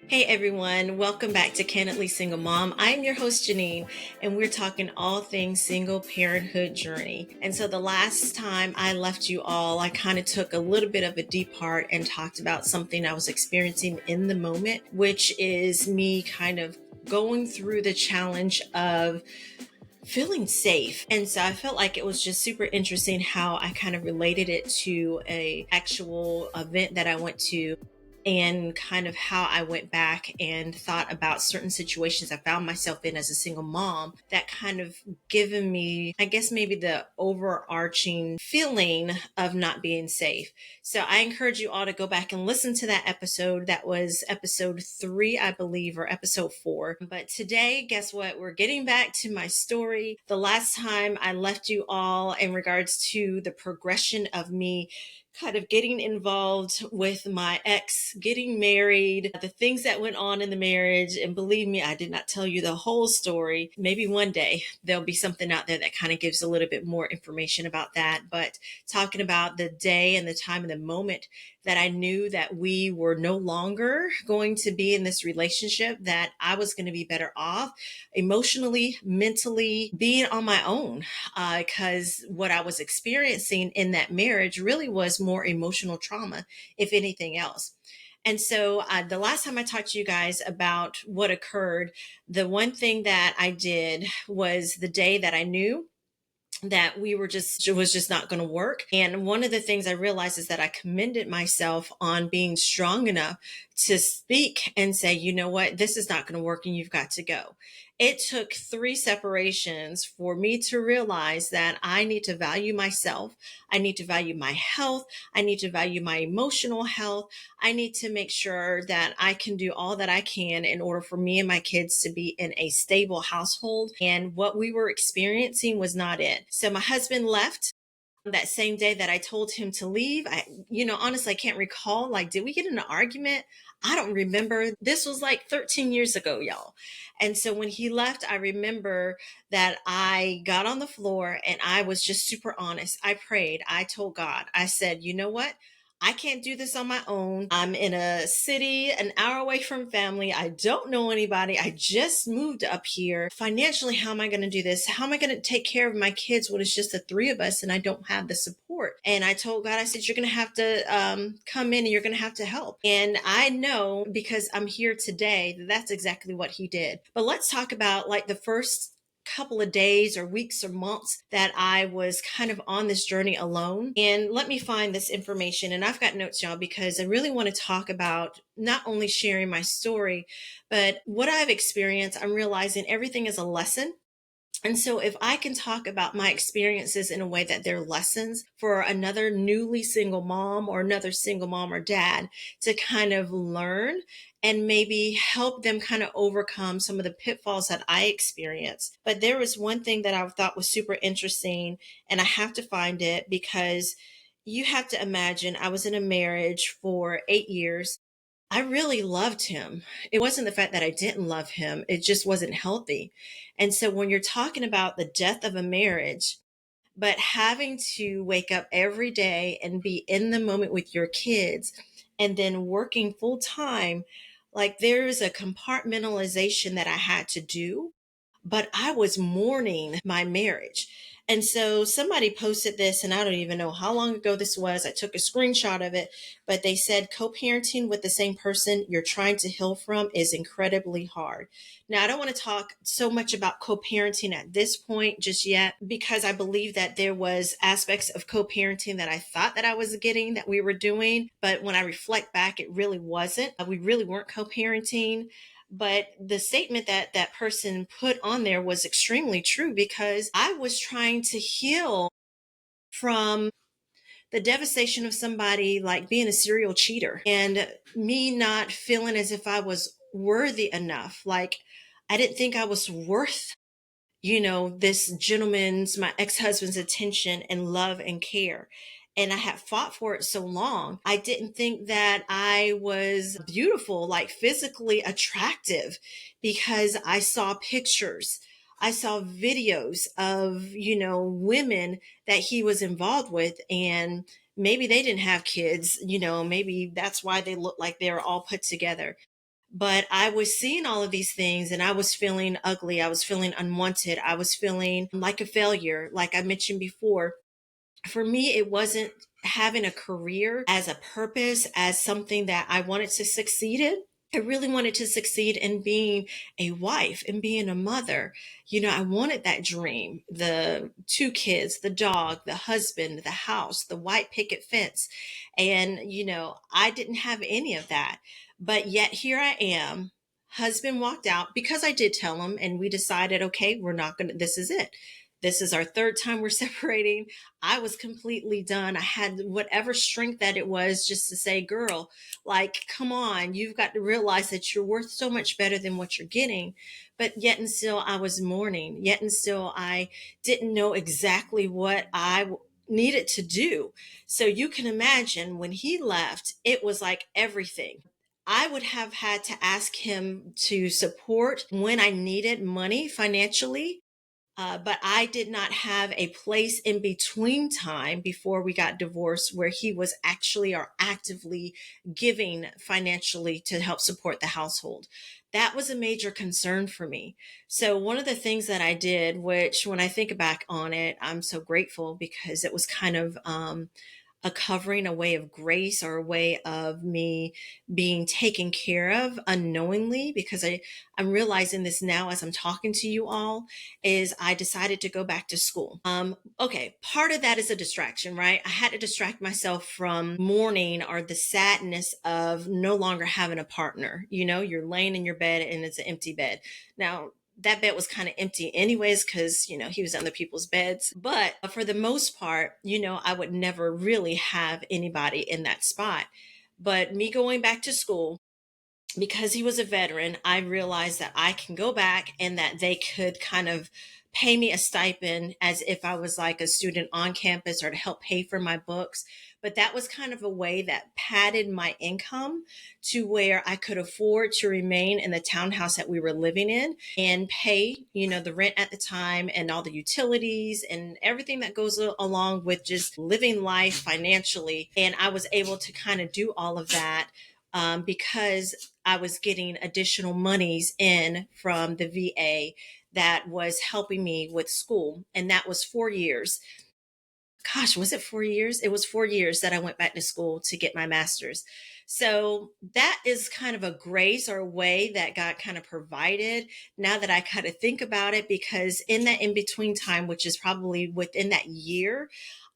Hey everyone, welcome back to Candidly Single Mom. I'm your host Jeneen, and we're talking all things single parenthood journey. And so the last time I left you all, I kind of took a little bit of a deep part and talked about something I was experiencing in the moment, which is me kind of going through the challenge of feeling safe. And so I felt like it was just super interesting how I kind of related it to a actual event that I went to, and kind of how I went back and thought about certain situations I found myself in as a single mom that kind of given me, I guess, maybe the overarching feeling of not being safe. So I encourage you all to go back and listen to that episode. That was episode 3, I believe, or episode 4. But today, guess what? We're getting back to my story. The last time I left you all in regards to the progression of me kind of getting involved with my ex, getting married, the things that went on in the marriage. And believe me, I did not tell you the whole story. Maybe one day there'll be something out there that kind of gives a little bit more information about that. But talking about the day and the time and the moment that I knew that we were no longer going to be in this relationship, that I was going to be better off emotionally, mentally, being on my own, because what I was experiencing in that marriage really was more emotional trauma, if anything else. And so the last time I talked to you guys about what occurred, the one thing that I did was the day that I knew that it was just not going to work. And one of the things I realized is that I commended myself on being strong enough to speak and say, you know what, this is not going to work and you've got to go. It took 3 separations for me to realize that I need to value myself. I need to value my health. I need to value my emotional health. I need to make sure that I can do all that I can in order for me and my kids to be in a stable household. And what we were experiencing was not it. So my husband left that same day that I told him to leave. Honestly, I can't recall. Like, did we get in an argument? I don't remember. This was like 13 years ago, y'all. And so when he left, I remember that I got on the floor and I was just super honest. I prayed. I told God, I said, you know what? I can't do this on my own. I'm in a city an hour away from family. I don't know anybody. I just moved up here. Financially, how am I going to do this? How am I going to take care of my kids when it's just the 3 of us and I don't have the support? And I told God, I said, you're going to have to come in and you're going to have to help. And I know, because I'm here today, that's exactly what he did. But let's talk about like the first couple of days or weeks or months that I was kind of on this journey alone. And let me find this information. And I've got notes, y'all, because I really want to talk about not only sharing my story, but what I've experienced. I'm realizing everything is a lesson. And so if I can talk about my experiences in a way that they're lessons for another newly single mom or another single mom or dad to kind of learn and maybe help them kind of overcome some of the pitfalls that I experienced. But there was one thing that I thought was super interesting, and I have to find it because you have to imagine I was in a marriage for 8 years. I really loved him. It wasn't the fact that I didn't love him, it just wasn't healthy. And so when you're talking about the death of a marriage, but having to wake up every day and be in the moment with your kids and then working full time, like there's a compartmentalization that I had to do, but I was mourning my marriage. And so somebody posted this, and I don't even know how long ago this was. I took a screenshot of it, but they said co parenting with the same person you're trying to heal from is incredibly hard. Now, I don't want to talk so much about co parenting at this point just yet, because I believe that there was aspects of co parenting that I thought that I was getting, that we were doing. But when I reflect back, it really wasn't. We really weren't co parenting. But the statement that that person put on there was extremely true, because I was trying to heal from the devastation of somebody like being a serial cheater and me not feeling as if I was worthy enough. Like I didn't think I was worth, this gentleman's, my ex-husband's attention and love and care. And I had fought for it so long. I didn't think that I was beautiful, like physically attractive, because I saw pictures. I saw videos of, women that he was involved with, and maybe they didn't have kids, maybe that's why they look like they're all put together. But I was seeing all of these things and I was feeling ugly. I was feeling unwanted. I was feeling like a failure, like I mentioned before. For me, it wasn't having a career as a purpose, as something that I wanted to succeed in. I really wanted to succeed in being a wife and being a mother. I wanted that dream, the two kids, the dog, the husband, the house, the white picket fence. And, I didn't have any of that. But yet here I am. Husband walked out because I did tell him, and we decided, okay, we're not going to, this is it. This is our third time we're separating. I was completely done. I had whatever strength that it was just to say, girl, like, come on, you've got to realize that you're worth so much better than what you're getting. But yet and still, I was mourning. Yet and still, I didn't know exactly what I needed to do. So you can imagine when he left, it was like everything. I would have had to ask him to support when I needed money financially, but I did not have a place in between time before we got divorced where he was actually or actively giving financially to help support the household. That was a major concern for me. So, one of the things that I did, which when I think back on it, I'm so grateful because it was kind of a covering, a way of grace, or a way of me being taken care of unknowingly, because I'm realizing this now as I'm talking to you all, is I decided to go back to school. Okay, part of that is a distraction, right? I had to distract myself from mourning or the sadness of no longer having a partner. You're laying in your bed and it's an empty bed. Now, that bed was kind of empty anyways because he was on other people's beds, but for the most part, I would never really have anybody in that spot. But me going back to school, because he was a veteran, I realized that I can go back and that they could kind of pay me a stipend as if I was like a student on campus, or to help pay for my books. But that was kind of a way that padded my income to where I could afford to remain in the townhouse that we were living in and pay, the rent at the time and all the utilities and everything that goes along with just living life financially. And I was able to kind of do all of that because I was getting additional monies in from the VA that was helping me with school. And that was 4 years. Gosh, was it 4 years? It was 4 years that I went back to school to get my master's. So that is kind of a grace or a way that God kind of provided now that I kind of think about it, because in that in between time, which is probably within that year,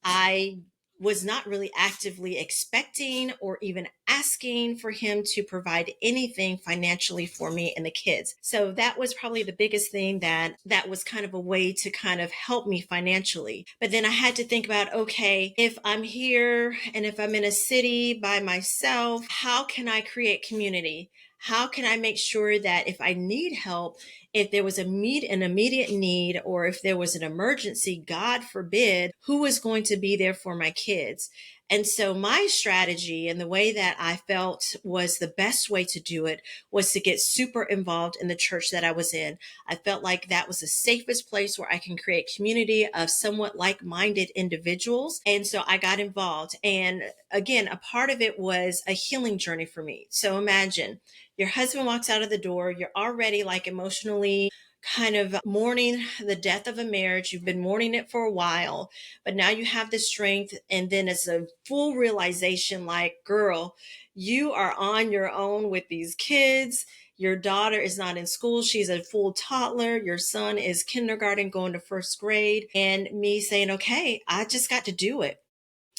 I was not really actively expecting or even asking for him to provide anything financially for me and the kids. So that was probably the biggest thing, that was kind of a way to kind of help me financially. But then I had to think about, okay, if I'm here and if I'm in a city by myself, how can I create community? How can I make sure that if I need help, if there was an immediate need, or if there was an emergency, God forbid, who is going to be there for my kids? And so my strategy and the way that I felt was the best way to do it was to get super involved in the church that I was in. I felt like that was the safest place where I can create community of somewhat like-minded individuals. And so I got involved. And again, a part of it was a healing journey for me. So imagine your husband walks out of the door, you're already like emotionally kind of mourning the death of a marriage. You've been mourning it for a while, but now you have the strength. And then it's a full realization like, girl, you are on your own with these kids. Your daughter is not in school. She's a full toddler. Your son is kindergarten going to first grade. And me saying, okay, I just got to do it.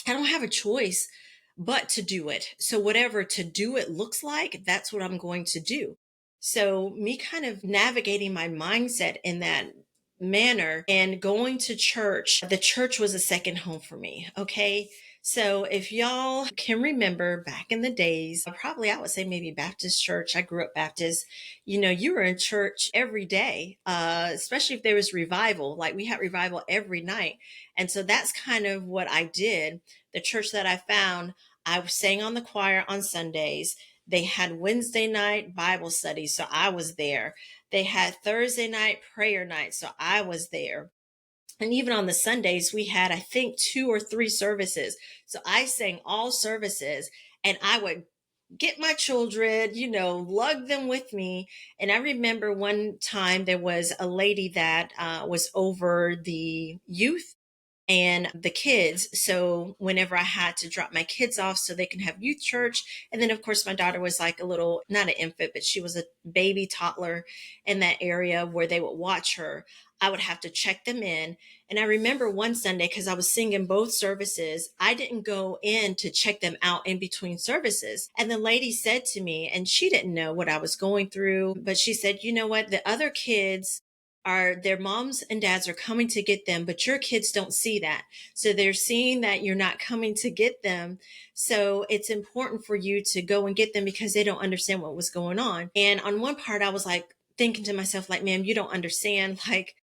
I don't have a choice but to do it. So whatever to do it looks like, that's what I'm going to do. So me kind of navigating my mindset in that manner and going to church, the church was a second home for me. Okay. So if y'all can remember back in the days, probably I would say maybe Baptist church. I grew up Baptist. You were in church every day, especially if there was revival. Like we had revival every night. And so that's kind of what I did. The church that I found, I sang on the choir on Sundays. They had Wednesday night Bible study, so I was there. They had Thursday night prayer night, so I was there. And even on the Sundays, we had, I think, 2 or 3 services. So I sang all services, and I would get my children, lug them with me. And I remember one time there was a lady that was over the youth and the kids. So whenever I had to drop my kids off so they can have youth church, and then of course my daughter was like a little, not an infant, but she was a baby toddler in that area where they would watch her. I would have to check them in. And I remember one Sunday, because I was singing both services, I didn't go in to check them out in between services. And the lady said to me, and she didn't know what I was going through, but she said, you know what? The other kids are, their moms and dads are coming to get them, but your kids don't see that. So they're seeing that you're not coming to get them. So it's important for you to go and get them because they don't understand what was going on. And on one part, I was like thinking to myself, like, ma'am, you don't understand. Like,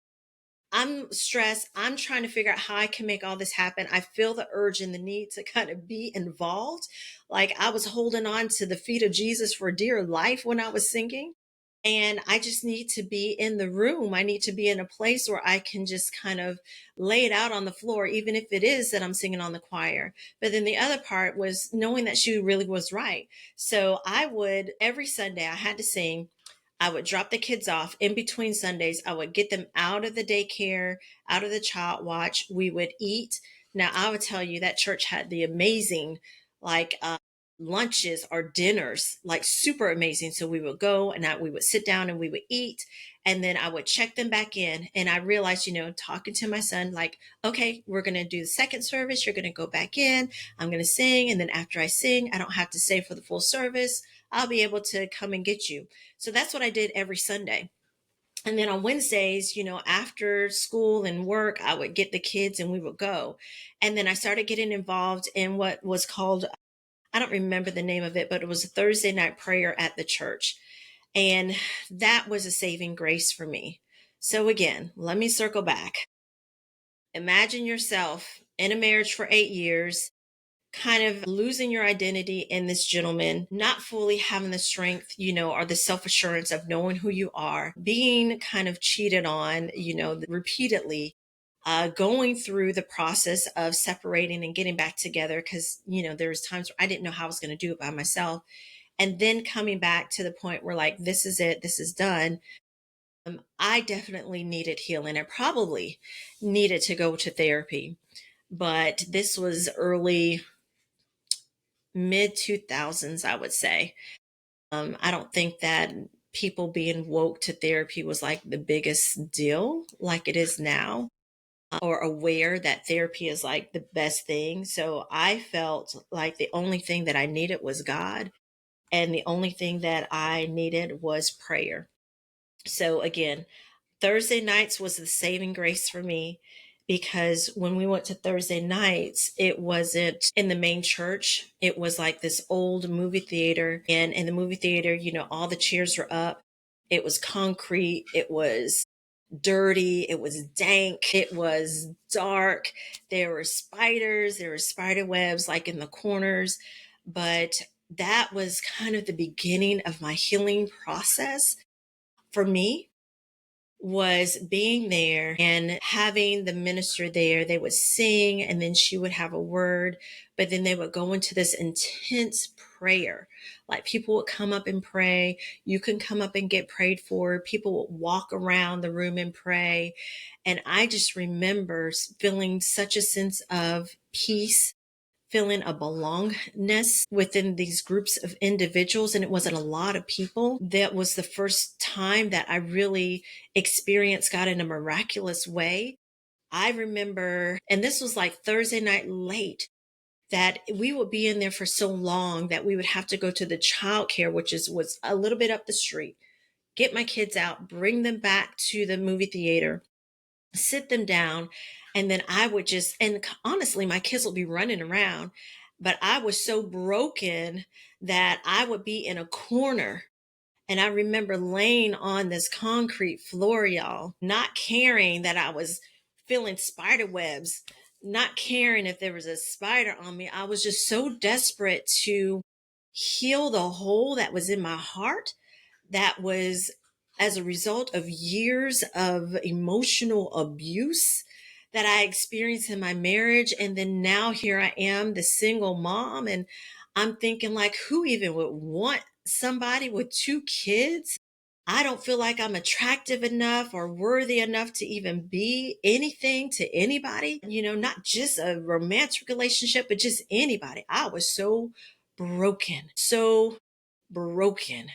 I'm stressed. I'm trying to figure out how I can make all this happen. I feel the urge and the need to kind of be involved. Like I was holding on to the feet of Jesus for dear life when I was singing. And I just need to be in the room. I need to be in a place where I can just kind of lay it out on the floor, even if it is that I'm singing on the choir. But then the other part was knowing that she really was right. So I would, every Sunday, I had to sing. I would drop the kids off in between Sundays. I would get them out of the daycare, out of the child watch. We would eat. Now, I would tell you that church had the amazing, like, lunches or dinners, like super amazing. So we would go and we would sit down and we would eat. And then I would check them back in. And I realized, talking to my son, like, okay, we're going to do the second service. You're going to go back in. I'm going to sing. And then after I sing, I don't have to stay for the full service. I'll be able to come and get you. So that's what I did every Sunday. And then on Wednesdays, after school and work, I would get the kids and we would go. And then I started getting involved in what was called, I don't remember the name of it, but it was a Thursday night prayer at the church. And that was a saving grace for me. So again, let me circle back. Imagine yourself in a marriage for 8 years, kind of losing your identity in this gentleman, not fully having the strength, or the self assurance of knowing who you are, being kind of cheated on, repeatedly, going through the process of separating and getting back together. Cause, there was times where I didn't know how I was going to do it by myself. And then coming back to the point where like, this is it, this is done. I definitely needed healing. I probably needed to go to therapy, but this was early mid 2000s, I would say. I don't think that people being woke to therapy was like the biggest deal like it is now, or aware that therapy is like the best thing. So I felt like the only thing that I needed was God, and the only thing that I needed was prayer. So again, Thursday nights was the saving grace for me, because when we went to Thursday nights, it wasn't in the main church. It was like this old movie theater. And in the movie theater, all the chairs were up. It was concrete. It was dirty. It was dank. It was dark. There were spiders. There were spider webs like in the corners. But that was kind of the beginning of my healing process for me, was being there and having the minister there. They would sing and then she would have a word, but then they would go into this intense prayer. Like people would come up and pray. You can come up and get prayed for. People would walk around the room and pray. And I just remember feeling such a sense of peace, feeling a belongingness within these groups of individuals. And it wasn't a lot of people. That was the first time that I really experienced God in a miraculous way. I remember, and this was like Thursday night late, that we would be in there for so long that we would have to go to the childcare, which was a little bit up the street, get my kids out, bring them back to the movie theater, sit them down. And then I would just, and honestly, my kids would be running around, but I was so broken that I would be in a corner. And I remember laying on this concrete floor, y'all, not caring that I was feeling spider webs, not caring if there was a spider on me. I was just so desperate to heal the hole that was in my heart, that was as a result of years of emotional abuse that I experienced in my marriage. And then now here I am, the single mom, and I'm thinking, like, who even would want somebody with two kids? I don't feel like I'm attractive enough or worthy enough to even be anything to anybody, not just a romantic relationship, but just anybody. I was so broken, so broken.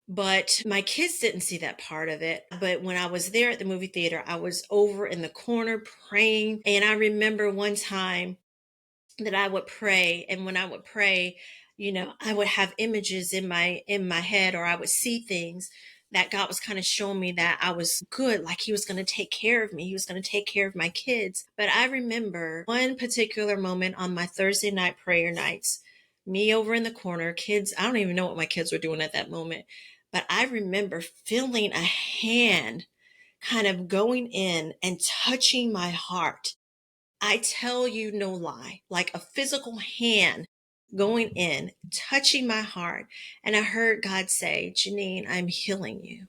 But my kids didn't see that part of it. But when I was there at the movie theater, I was over in the corner praying. And I remember one time that I would pray, and when I would pray, I would have images in my head, or I would see things that God was kind of showing me that I was good, like he was going to take care of me. He was going to take care of my kids. But I remember one particular moment on my Thursday night prayer nights, me over in the corner, kids, I don't even know what my kids were doing at that moment, but I remember feeling a hand kind of going in and touching my heart. I tell you no lie, like a physical hand going in, touching my heart. And I heard God say, Jeneen, I'm healing you.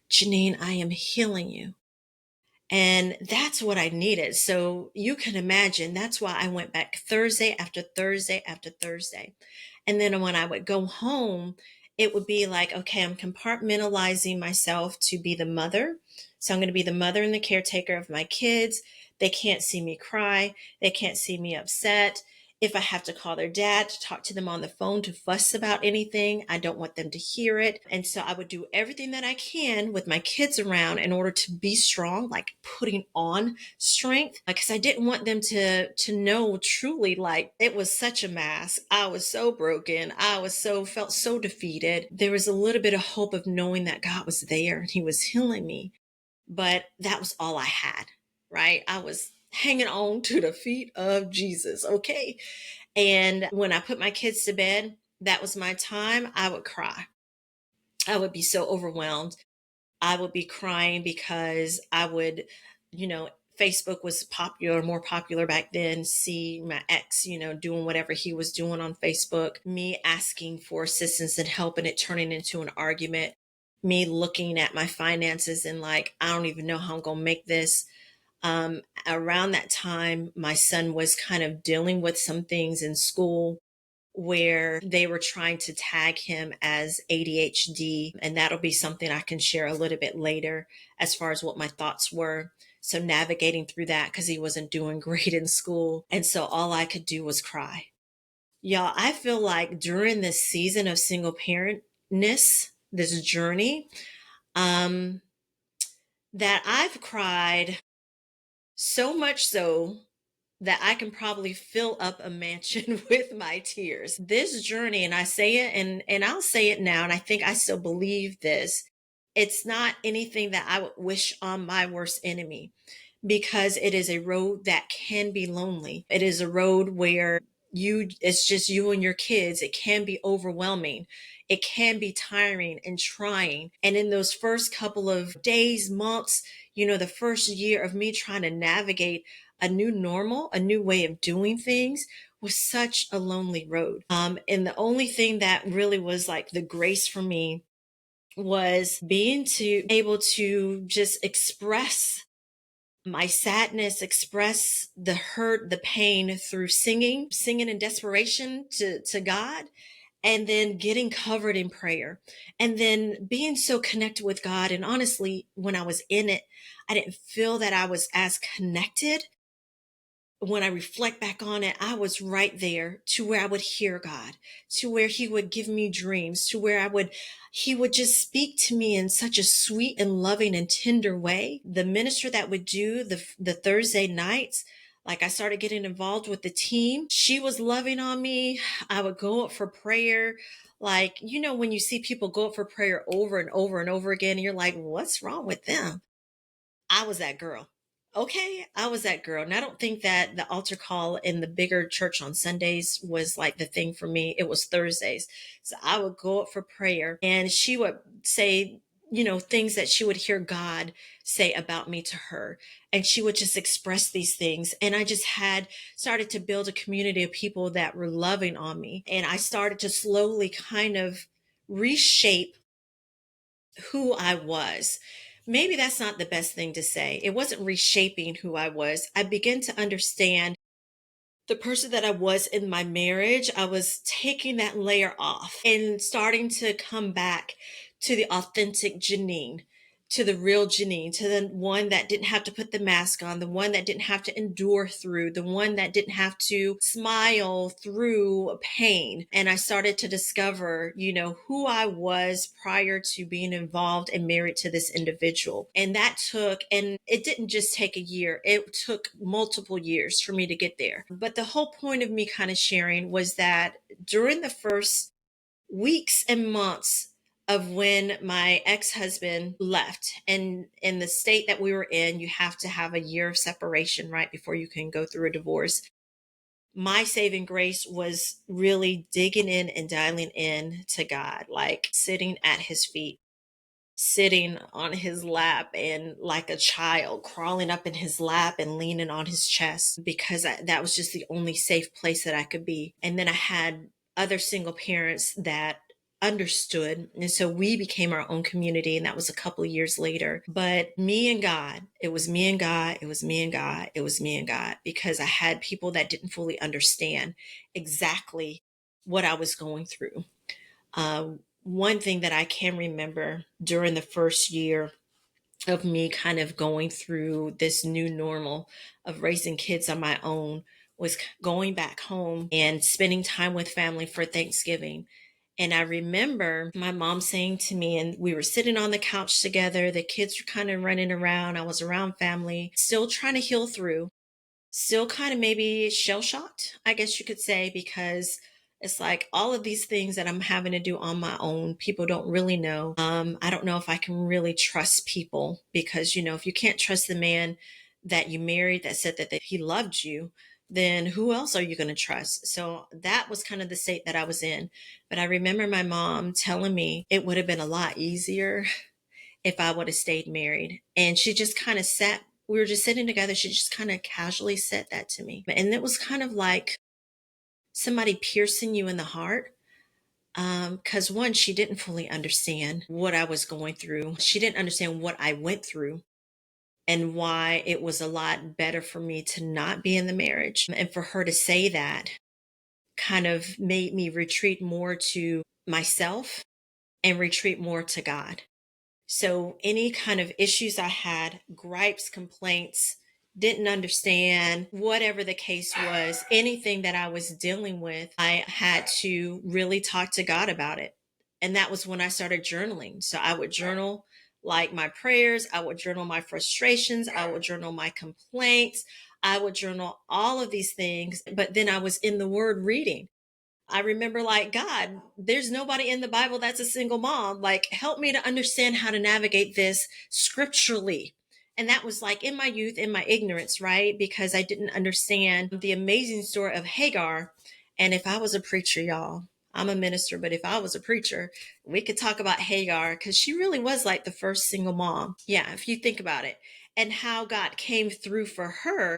Jeneen, I am healing you. And that's what I needed. So you can imagine that's why I went back Thursday after Thursday after Thursday. And then when I would go home, it would be like, okay, I'm compartmentalizing myself to be the mother. So I'm going to be the mother and the caretaker of my kids. They can't see me cry. They can't see me upset. If I have to call their dad to talk to them on the phone to fuss about anything, I don't want them to hear it. And so I would do everything that I can with my kids around in order to be strong, like putting on strength, because I didn't want them to know truly, like, it was such a mask. I was so broken. I was so felt so defeated. There was a little bit of hope of knowing that God was there and he was healing me, but that was all I had, right? I was hanging on to the feet of Jesus. Okay. And when I put my kids to bed, that was my time. I would cry. I would be so overwhelmed. I would be crying because I would, you know, Facebook was popular, more popular back then. See my ex, doing whatever he was doing on Facebook, me asking for assistance and help, and it turning into an argument, me looking at my finances and like, I don't even know how I'm going to make this. Around that time, my son was kind of dealing with some things in school where they were trying to tag him as ADHD. And that'll be something I can share a little bit later as far as what my thoughts were. So navigating through that because he wasn't doing great in school. And so all I could do was cry. Y'all, I feel like during this season of single parentness, this journey, um, that I've cried so much so that I can probably fill up a mansion with my tears. This journey, and I say it and I'll say it now, and I think I still believe this. It's not anything that I would wish on my worst enemy because it is a road that can be lonely. It is a road where it's just you and your kids. It can be overwhelming. It can be tiring and trying. And in those first couple of days, months, the first year of me trying to navigate a new normal, a new way of doing things was such a lonely road. And the only thing that really was like the grace for me was being to able to just express my sadness, express the hurt, the pain through singing in desperation to God, and then getting covered in prayer, and then being so connected with God. And honestly, when I was in it, I didn't feel that I was as connected. When I reflect back on it, I was right there to where I would hear God, to where he would give me dreams, to where he would just speak to me in such a sweet and loving and tender way. The minister that would do the Thursday nights, like I started getting involved with the team, she was loving on me. I would go up for prayer. Like, when you see people go up for prayer over and over and over again, and you're like, what's wrong with them? I was that girl. Okay, I was that girl. And I don't think that the altar call in the bigger church on Sundays was like the thing for me. It was Thursdays. So I would go up for prayer and she would say, things that she would hear God say about me to her. And she would just express these things. And I just had started to build a community of people that were loving on me. And I started to slowly kind of reshape who I was. Maybe that's not the best thing to say. It wasn't reshaping who I was. I began to understand the person that I was in my marriage, I was taking that layer off and starting to come back to the authentic Jeneen, to the real Jeneen, to the one that didn't have to put the mask on, the one that didn't have to endure through, the one that didn't have to smile through pain. And I started to discover, who I was prior to being involved and married to this individual. And and it didn't just take a year, it took multiple years for me to get there. But the whole point of me kind of sharing was that during the first weeks and months of when my ex-husband left, and in the state that we were in, you have to have a year of separation right before you can go through a divorce. My saving grace was really digging in and dialing in to God, like sitting at his feet, sitting on his lap, and like a child crawling up in his lap and leaning on his chest, because that was just the only safe place that I could be. And then I had other single parents that understood, and so we became our own community, and that was a couple of years later. But me and God, it was me and God, it was me and God, it was me and God, because I had people that didn't fully understand exactly what I was going through. One thing that I can remember during the first year of me kind of going through this new normal of raising kids on my own was going back home and spending time with family for Thanksgiving. And I remember my mom saying to me, and we were sitting on the couch together, the kids were kind of running around, I was around family, still trying to heal through, still kind of maybe shell shocked, I guess you could say, because it's like all of these things that I'm having to do on my own, people don't really know. I don't know if I can really trust people, because, if you can't trust the man that you married that said that he loved you, then who else are you going to trust? So that was kind of the state that I was in. But I remember my mom telling me it would have been a lot easier if I would have stayed married. And she just kind of sat, we were just sitting together. She just kind of casually said that to me. And it was kind of like somebody piercing you in the heart. Because one, she didn't fully understand what I was going through. She didn't understand what I went through and why it was a lot better for me to not be in the marriage. And for her to say that kind of made me retreat more to myself and retreat more to God. So any kind of issues I had, gripes, complaints, didn't understand, whatever the case was, anything that I was dealing with, I had to really talk to God about it. And that was when I started journaling. So I would journal like my prayers, I would journal my frustrations, I would journal my complaints, I would journal all of these things. But then I was in the Word reading. I remember, like, God, there's nobody in the Bible that's a single mom. Like, help me to understand how to navigate this scripturally. And that was like in my youth, in my ignorance, right? Because I didn't understand the amazing story of Hagar. And if I was a preacher, y'all, I'm a minister, but if I was a preacher, we could talk about Hagar, because she really was like the first single mom. Yeah, if you think about it, and how God came through for her.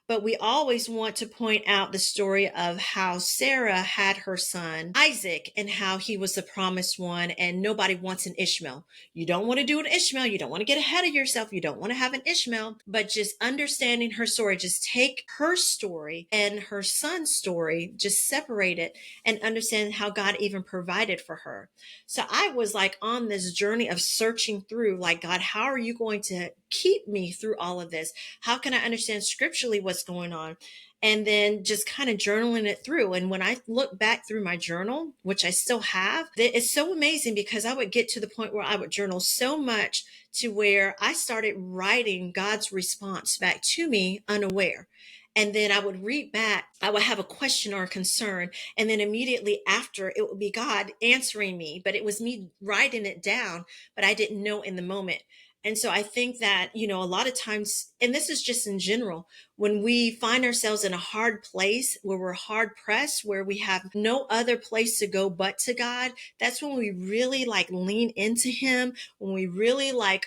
But we always want to point out the story of how Sarah had her son Isaac, and how he was the promised one, and nobody wants an Ishmael. You don't want to do an Ishmael. You don't want to get ahead of yourself. You don't want to have an Ishmael. But just understanding her story, just take her story and her son's story, just separate it and understand how God even provided for her. So I was like on this journey of searching through, like, God, how are you going to keep me through all of this? How can I understand scripturally what's going on? And then just kind of journaling it through. And when I look back through my journal, which I still have, it's so amazing, because I would get to the point where I would journal so much to where I started writing God's response back to me unaware. And then I would read back, I would have a question or a concern. And then immediately after, it would be God answering me, but it was me writing it down, but I didn't know in the moment. And so I think that, a lot of times, and this is just in general, when we find ourselves in a hard place where we're hard pressed, where we have no other place to go but to God, that's when we really like lean into Him, when we really like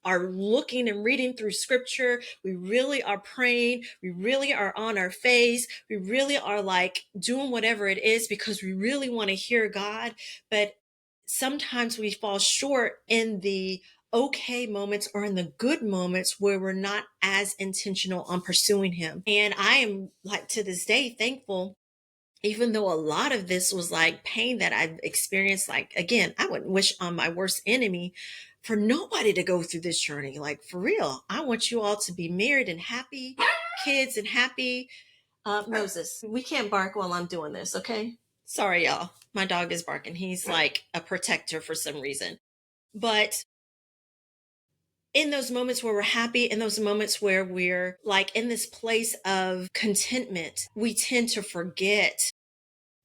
are looking and reading through scripture, we really are praying, we really are on our face, we really are like doing whatever it is because we really want to hear God. But sometimes we fall short in the okay moments or in the good moments where we're not as intentional on pursuing him. And I am like to this day thankful, even though a lot of this was like pain that I've experienced. Like, again, I wouldn't wish on my worst enemy for nobody to go through this journey. Like, for real, I want you all to be married and happy, kids and happy. Moses, we can't bark while I'm doing this, okay? Sorry, y'all. My dog is barking. He's like a protector for some reason. But in those moments where we're happy, in those moments where we're like in this place of contentment, we tend to forget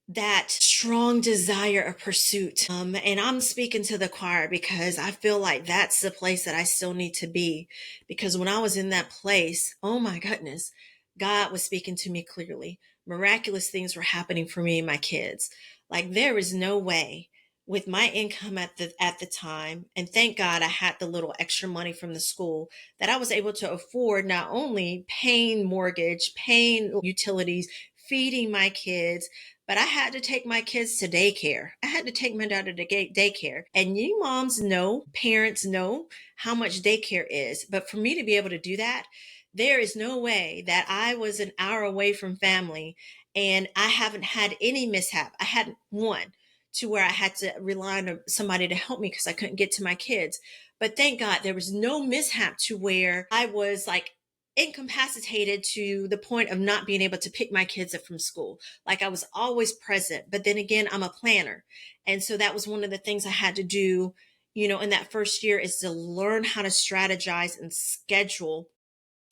that strong desire of pursuit. And I'm speaking to the choir because I feel like that's the place that I still need to be. Because when I was in that place, oh my goodness, God was speaking to me clearly. Miraculous things were happening for me and my kids. Like, there is no way with my income at the time, and thank God I had the little extra money from the school, that I was able to afford not only paying mortgage, paying utilities, feeding my kids, but I had to take my kids to daycare. I had to take my daughter to daycare. And you moms know, parents know how much daycare is. But for me to be able to do that, there is no way that I was an hour away from family and I haven't had any mishap. I hadn't one to where I had to rely on somebody to help me because I couldn't get to my kids. But thank God there was no mishap to where I was like incapacitated to the point of not being able to pick my kids up from school. Like, I was always present. But then again, I'm a planner. And so that was one of the things I had to do, in that first year, is to learn how to strategize and schedule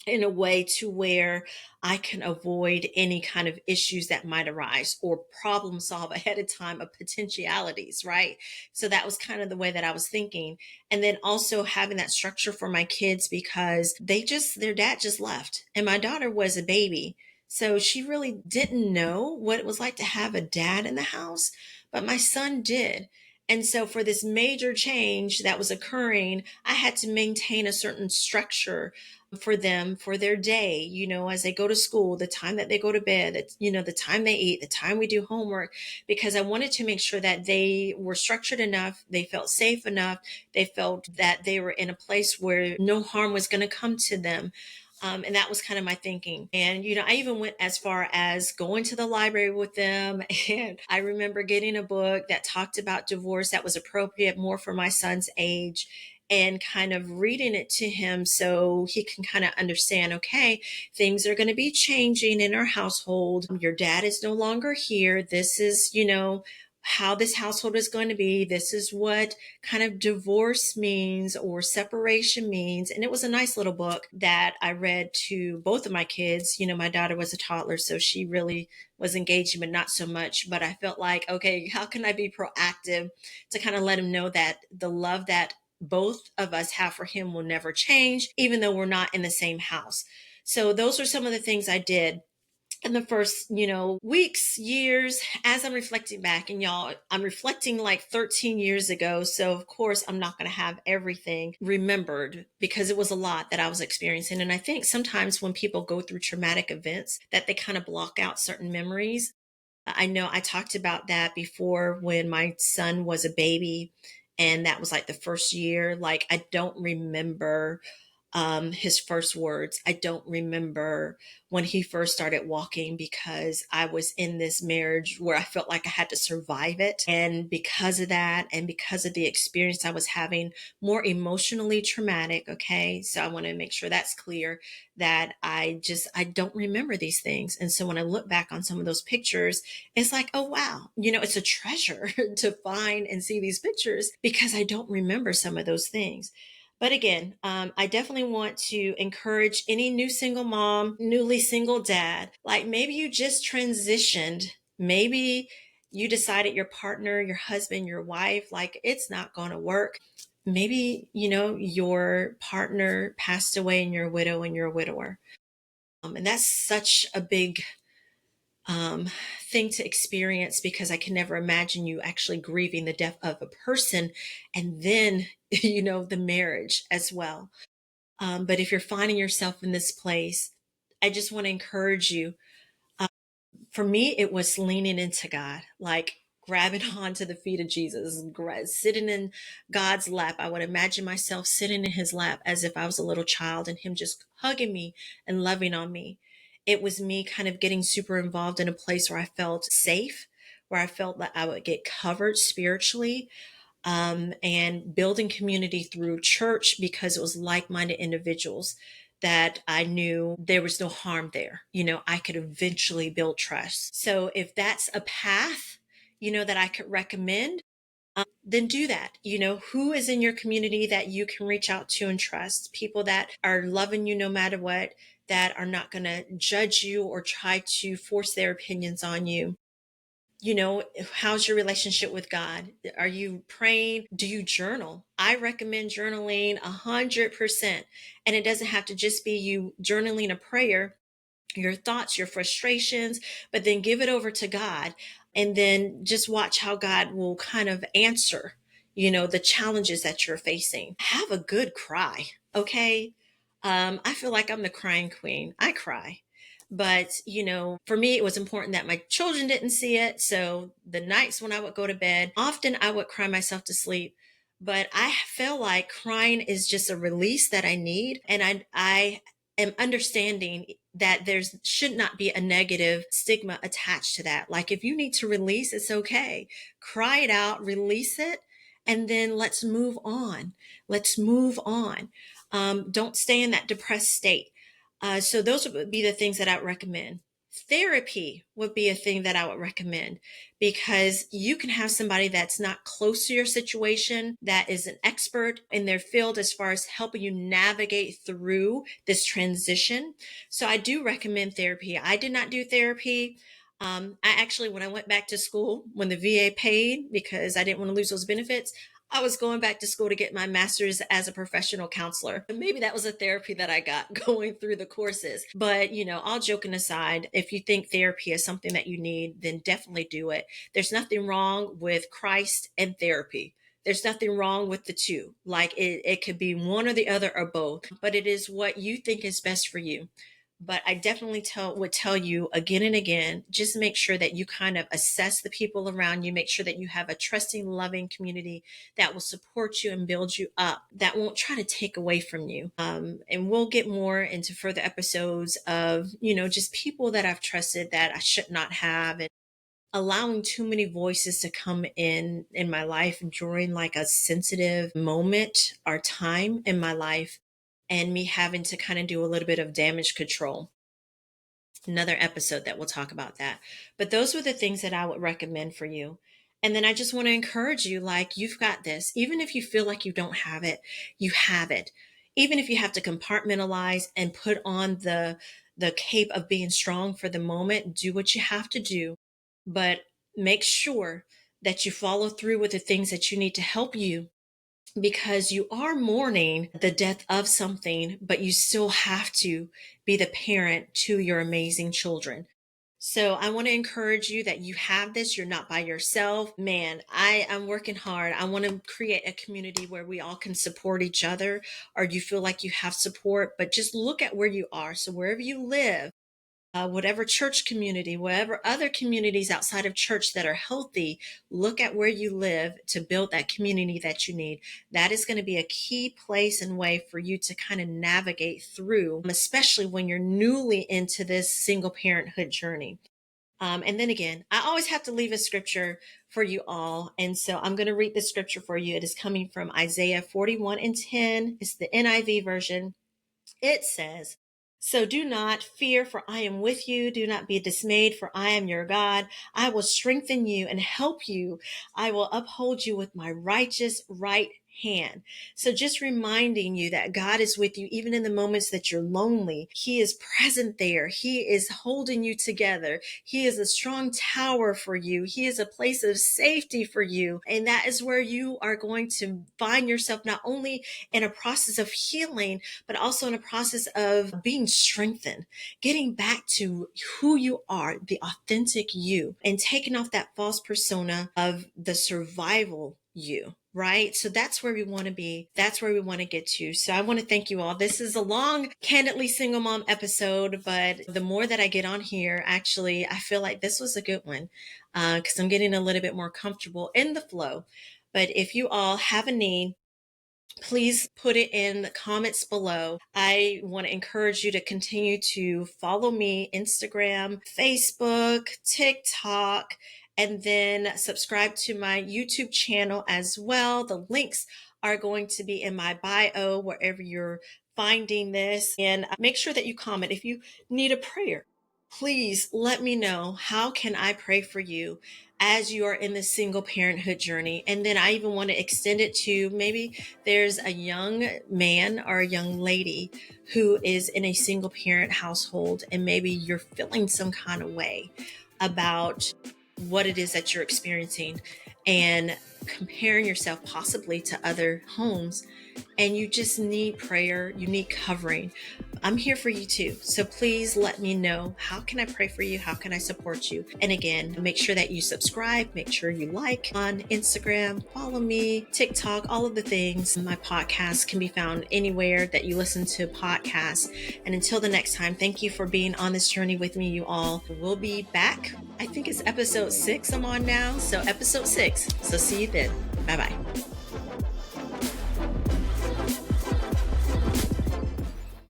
in a way to where I can avoid any kind of issues that might arise or problem solve ahead of time of potentialities, right? So that was kind of the way that I was thinking. And then also having that structure for my kids because their dad just left and my daughter was a baby. So she really didn't know what it was like to have a dad in the house, but my son did. And so for this major change that was occurring, I had to maintain a certain structure for them for their day, as they go to school, the time that they go to bed, the time they eat, the time we do homework, because I wanted to make sure that they were structured enough, they felt safe enough, they felt that they were in a place where no harm was going to come to them. And that was kind of my thinking. And, I even went as far as going to the library with them. And I remember getting a book that talked about divorce that was appropriate more for my son's age and kind of reading it to him so he can kind of understand, okay, things are going to be changing in our household. Your dad is no longer here. This is, how this household is going to be. This is what kind of divorce means or separation means. And it was a nice little book that I read to both of my kids. My daughter was a toddler, so she really was engaging, but not so much. But I felt like, okay, how can I be proactive to kind of let him know that the love that both of us have for him will never change, even though we're not in the same house. So those are some of the things I did in the first, weeks, years, as I'm reflecting back. And y'all, I'm reflecting like 13 years ago. So of course, I'm not going to have everything remembered because it was a lot that I was experiencing. And I think sometimes when people go through traumatic events that they kind of block out certain memories. I know I talked about that before when my son was a baby. And that was like the first year. Like, I don't remember his first words. I don't remember when he first started walking because I was in this marriage where I felt like I had to survive it. And because of that, and because of the experience I was having, more emotionally traumatic. Okay. So I want to make sure that's clear that I don't remember these things. And so when I look back on some of those pictures, it's like, oh, wow, it's a treasure to find and see these pictures because I don't remember some of those things. But again, I definitely want to encourage any new single mom, newly single dad, like maybe you just transitioned, maybe you decided your partner, your husband, your wife, like it's not going to work. Maybe, your partner passed away and you're a widow and you're a widower. And that's such a big um, thing to experience because I can never imagine you actually grieving the death of a person and then, the marriage as well. But if you're finding yourself in this place, I just want to encourage you. For me, it was leaning into God. Like, grabbing onto the feet of Jesus, sitting in God's lap. I would imagine myself sitting in his lap as if I was a little child and him just hugging me and loving on me. It was me kind of getting super involved in a place where I felt safe, where I felt that I would get covered spiritually, and building community through church because it was like-minded individuals that I knew there was no harm there. I could eventually build trust. So if that's a path, that I could recommend, then do that. Who is in your community that you can reach out to and trust? People that are loving you no matter what, that are not going to judge you or try to force their opinions on you. How's your relationship with God? Are you praying? Do you journal? I recommend journaling 100%. And it doesn't have to just be you journaling a prayer, your thoughts, your frustrations, but then give it over to God and then just watch how God will kind of answer, the challenges that you're facing. Have a good cry. Okay. I feel like I'm the crying queen. I cry. But, for me, it was important that my children didn't see it. So the nights when I would go to bed, often I would cry myself to sleep. But I feel like crying is just a release that I need. And I am understanding that there's should not be a negative stigma attached to that. Like if you need to release, it's okay. Cry it out, release it, and then let's move on. Let's move on. Don't stay in that depressed state. So those would be the things that I would recommend. Therapy would be a thing that I would recommend because you can have somebody that's not close to your situation, that is an expert in their field as far as helping you navigate through this transition. So I do recommend therapy. I did not do therapy. I actually, when I went back to school, when the VA paid because I didn't want to lose those benefits, I was going back to school to get my master's as a professional counselor. Maybe that was a therapy that I got going through the courses. But, all joking aside, if you think therapy is something that you need, then definitely do it. There's nothing wrong with Christ and therapy. There's nothing wrong with the two. Like it could be one or the other or both, but it is what you think is best for you. But I definitely would tell you again and again, just make sure that you kind of assess the people around you, make sure that you have a trusting, loving community that will support you and build you up, that won't try to take away from you. And we'll get more into further episodes of, just people that I've trusted that I should not have, and allowing too many voices to come in my life during like a sensitive moment or time in my life, and me having to kind of do a little bit of damage control. Another episode that we'll talk about that. But those were the things that I would recommend for you. And then I just want to encourage you, like, you've got this. Even if you feel like you don't have it, you have it. Even if you have to compartmentalize and put on the cape of being strong for the moment, do what you have to do. But make sure that you follow through with the things that you need to help you, because you are mourning the death of something, but you still have to be the parent to your amazing children. So I want to encourage you that you have this. You're not by yourself. Man, I'm working hard. I want to create a community where we all can support each other, or you feel like you have support, but just look at where you are. So wherever you live, whatever church community, whatever other communities outside of church that are healthy, look at where you live to build that community that you need. That is going to be a key place and way for you to kind of navigate through, especially when you're newly into this single parenthood journey. And then again, I always have to leave a scripture for you all. And so I'm going to read the scripture for you. It is coming from Isaiah 41:10. It's the NIV version. It says, "So do not fear, for I am with you. Do not be dismayed, for I am your God. I will strengthen you and help you. I will uphold you with my righteous right hand." So just reminding you that God is with you even in the moments that you're lonely. He is present there. He is holding you together. He is a strong tower for you. He is a place of safety for you. And that is where you are going to find yourself, not only in a process of healing, but also in a process of being strengthened, getting back to who you are, the authentic you, and taking off that false persona of the survival you. right? So that's where we want to be. That's where we want to get to. So I want to thank you all. This is a long Candidly Single Mom episode, but the more that I get on here, actually, I feel like this was a good one because I'm getting a little bit more comfortable in the flow. But if you all have a need, please put it in the comments below. I want to encourage you to continue to follow me Instagram, Facebook, TikTok, and then subscribe to my YouTube channel as well. The links are going to be in my bio wherever you're finding this. And make sure that you comment. If you need a prayer, please let me know. How can I pray for you as you are in the single parenthood journey? And then I even want to extend it to maybe there's a young man or a young lady who is in a single parent household, and maybe you're feeling some kind of way about what it is that you're experiencing and comparing yourself possibly to other homes, and you just need prayer, you need covering. I'm here for you too. So please let me know. How can I pray for you? How can I support you? And again, make sure that you subscribe, make sure you like on Instagram, follow me, TikTok, all of the things. My podcast can be found anywhere that you listen to podcasts. And until the next time, thank you for being on this journey with me, you all. We'll be back. I think it's episode 6 I'm on now. So episode 6. So see you then. Bye-bye.